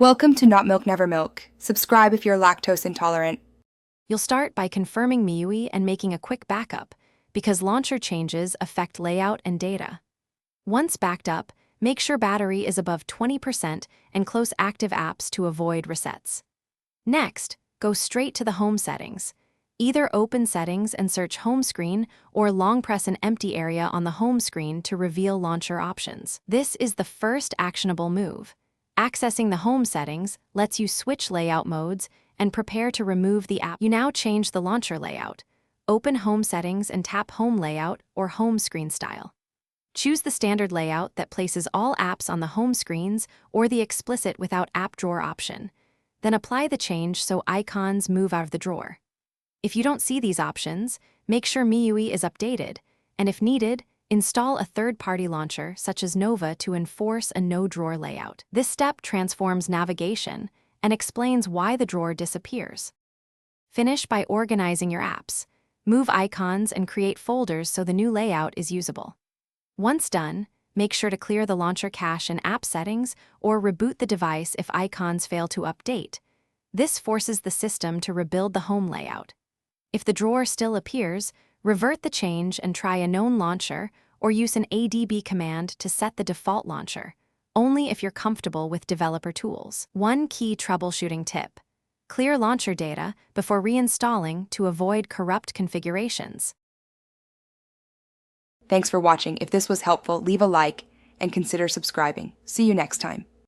Welcome to Not Milk Never Milk. Subscribe if you're lactose intolerant. You'll start by confirming MIUI and making a quick backup, because launcher changes affect layout and data. Once backed up, make sure battery is above 20% and close active apps to avoid resets. Next, go straight to the home settings. Either open settings and search home screen or long press an empty area on the home screen to reveal launcher options. This is the first actionable move. Accessing the home settings lets you switch layout modes and prepare to remove the app. You now change the launcher layout. Open home settings and tap home layout or home screen style. Choose the standard layout that places all apps on the home screens or the explicit without app drawer option. Then apply the change so icons move out of the drawer. If you don't see these options, make sure MIUI is updated, and if needed, install a third-party launcher such as Nova to enforce a no-drawer layout. This step transforms navigation and explains why the drawer disappears. Finish by organizing your apps. Move icons and create folders so the new layout is usable. Once done, make sure to clear the launcher cache in app settings or reboot the device if icons fail to update. This forces the system to rebuild the home layout. If the drawer still appears, revert the change and try a known launcher or use an ADB command to set the default launcher, only if you're comfortable with developer tools. One key troubleshooting tip: clear launcher data before reinstalling to avoid corrupt configurations. Thanks for watching. If this was helpful, leave a like and consider subscribing. See you next time.